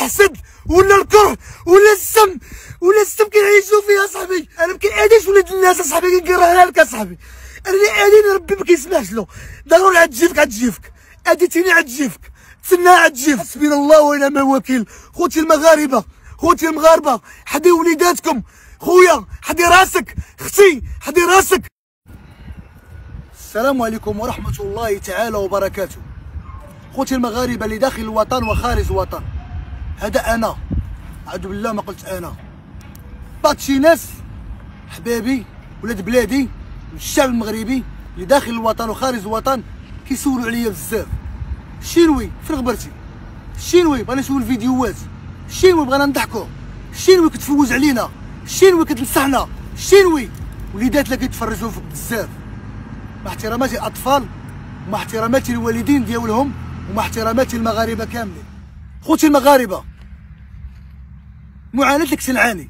الحسد ولا الكره ولا السم كنعيشو فيها صاحبي. انا ما كنعاديش ولاد الناس اصاحبي، كنكرهها لك اصاحبي. انا اللي عاديني ربي ما كيسمحش له، ضروري عتجيفك اديتيني عتجيفك، تسناها عتجيفك. حسبنا الله ونعم الوكيل. خوتي المغاربه حدي وليداتكم، خويا حدي راسك، اختي حدي راسك. السلام عليكم ورحمه الله تعالى وبركاته. خوتي المغاربه اللي داخل الوطن وخارج الوطن، هذا انا اعوذ بالله ما قلت انا. بعض شي ناس حبابي ولاد بلادي الشعب المغربي اللي داخل الوطن وخارج الوطن كيسولوا عليا بزاف. الشينوي فين غبرتي؟ الشينوي بغينا نشوفوا الفيديوهات، الشينوي بغينا نضحكوا، الشينوي كتفوز علينا، الشينوي كتنصحنا، الشينوي وليدات اللي كيتفرجوا فيك بزاف. مع احتراماتي الاطفال ومع احتراماتي الوالدين ديالهم ومع احتراماتي المغاربه كاملين. خوتي المغاربه، معاناه اللي كنت نعاني.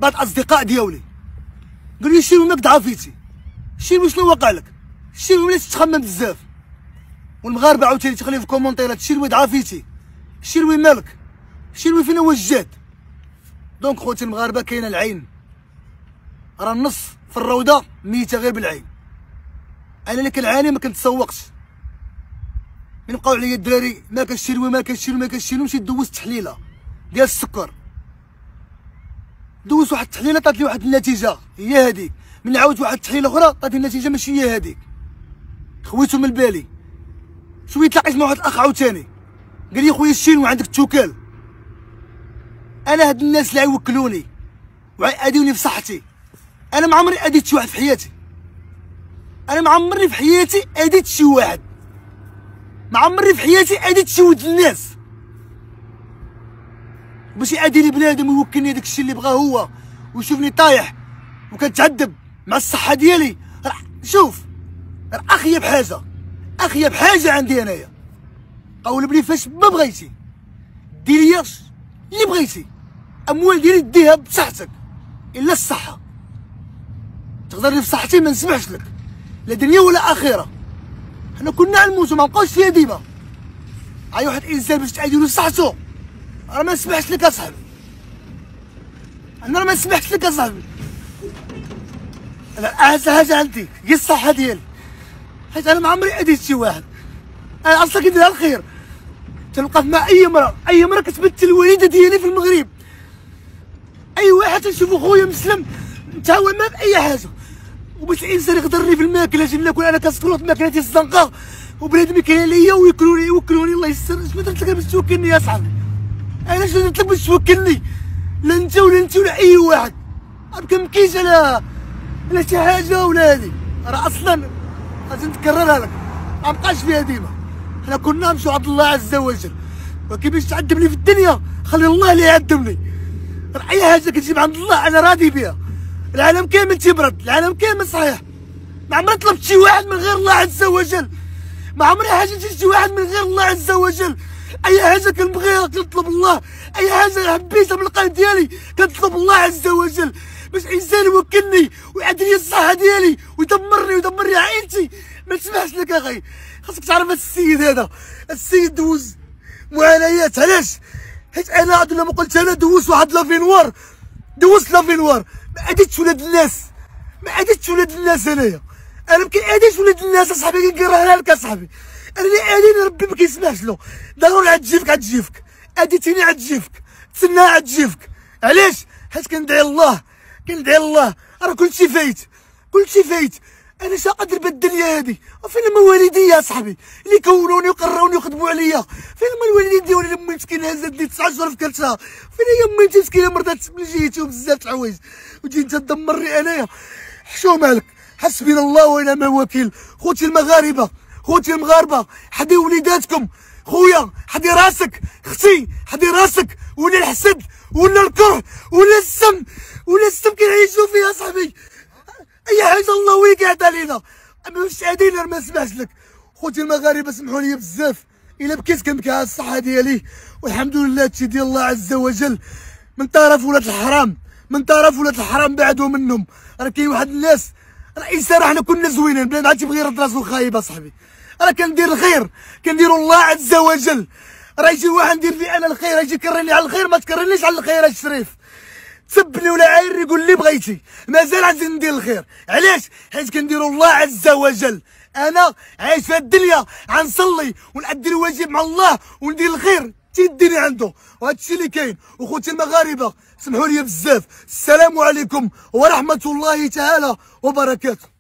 بعض الاصدقاء ديالي قالوا لي الشينوي ماك ضعفيتي، الشينوي شنو وقع لك؟ الشينوي ولات تتخمم بزاف. والمغاربه عاوتاني تخلي في الكومونتيرات الشينوي ضعفيتي، الشينوي مالك، الشينوي فين هو الجهد؟ دونك خوتي المغاربه كاينه العين، راه النص في الروضه ميته غير بالعين. انا اللي كنعاني ما كنتسوقش، من بقاو عليا الدراري ما كنشينوي ما كنشينوي، مشيت دوزت تحليله ديال السكر، دوزت واحد التحليله عطات لي واحد النتيجه هي هذيك، من عاودت واحد التحليله اخرى عطات لي النتيجه ماشي هي هذيك. خويتو من بالي شويه، تلاقيت مع واحد الاخ عاوتاني قال لي خويا الشينوي عندك التوكال. انا هاد الناس اللي غيوكلوني وغيأذيوني في صحتي، انا ما عمري اذيت شي واحد في حياتي، انا ما عمرني في حياتي اذيت شي واحد، ما عمرني في حياتي اذيت شي ولد الناس باش يأذيني بنادم ويوكلني داك الشيء اللي بغاه هو ويشوفني طايح وكنتعذب مع الصحه ديالي. شوف اخيب حاجه عندي انايا، قول بلي فاش ما بغيتي دير ليا اللي بغيتي، اموال ديالي ديها بصحتك الا الصحه. تقدرني في صحتي ما نسمحش لك لا دنيا ولا اخره، حنا كنا نموتو ما نبقاوش فيها ديما. اي واحد الانسان باش تعادي له صحته راه ما نسمحش لك اصاحبي، انا راه ما نسمحش لك اصاحبي. انا اعز حاجه عندي هي الصحه ديالي، حيت انا ما عمري اذيت شي واحد، انا اصلا كنديرها الخير. تنوقف مع اي مرة كتمثل الوالده ديالي في المغرب، اي واحد تنشوفو خويا مسلم نتعاون معاه باي حاجه. وباش الانسان يقدرني في الماكله، اجي ناكل انا كسكروط ماكلتي الزنقه وبنادم كاين ليا ويوكلوني الله يستر. اش ما درت لك باش توكلني يا صاحبي؟ انا شنو درت لك باش توكلني؟ لا انت ولا اي واحد، ما كنبكيش على شي حاجه ولا هادي، راه اصلا غادي نكررها لك ما بقاش فيها ديما. حنا كنا نمشيو عند الله عز وجل، ولكن باش تعذبني في الدنيا خلي الله اللي يعذبني. راه اي حاجه كتجيب عند الله انا راضي بها. العالم كامل تيبرد، العالم كامل صحيح، ما عمري طلبت شي واحد من غير الله عز وجل، ما عمري حاجه شي واحد من غير الله عز وجل. اي حاجه كنبغيها كنطلب الله، اي حاجه حبيتها من القلب ديالي كنطلب الله عز وجل باش انسان يوكلني ويعدل لي الصحه ديالي ويدمرني عائلتي. ما تسمحش لك اخي، خاصك تعرف هذا السيد، هذا السيد دوز معانيات. علاش؟ حيت انا عاد لما قلت انا دوزت واحد لافينوار، ما عاديتش ولاد الناس، انايا انا ما كنعاديش ولاد الناس اصاحبي، كنكرهها لك اصاحبي. انا اللي عاديني ربي ما كيسمحش له، ضروري عتجيفك، اديتيني عتجيفك، تسناها عتجيفك. علاش؟ حيت كندعي الله راه كلشي فايت. انا شا قادر بالدنيا هادي، وفين هما والدي يا صاحبي اللي كونوني وقراوني وخدموا عليا؟ فين هما الوالدين ديالي؟ امي مسكينه هزات لي 9 شهور في كرشها، فين هي امي؟ انت مسكينه مرضات من جيتي وبزاف د الحوايج وتجي انت تدمرني انايا. حشومه لك، حسبنا الله ونعم الوكيل. خوتي المغاربه حدي وليداتكم، خويا حدي راسك، اختي حدي راسك، ولا الحسد ولا الكره ولا السم كنعيشو فيها صاحبي. اي حاجه الله هو اللي قاعد علينا، اما باش تعادينا ما نسمعش لك. خوتي المغاربه سمحوا لي بزاف الا بكيت كنبكي على الصحه ديالي، والحمد لله هادشي ديال الله عز وجل. من طرف ولاد الحرام بعدوا منهم. راه كاين واحد الناس، راه انسان، حنا كنا زوينين بلا ما عاد تيبغي يرد راسو خايب اصاحبي. راه كندير الخير كنديرو الله عز وجل، راه يجي واحد ندير لي انا الخير يجي يكرهني على الخير، ما تكرهنيش على الخير الشريف. تسبني ولا عاير يقول اللي بغيتي، مازال غنزيد ندير الخير. علاش؟ حيت كنديرو الله عز وجل. انا عايش في الدنيا غنصلي ونأدي الواجب مع الله وندير الخير تيديني عنده، وهذا الشيء اللي كاين. وخوتي المغاربه سمحوا لي بزاف، السلام عليكم ورحمه الله تعالى وبركاته.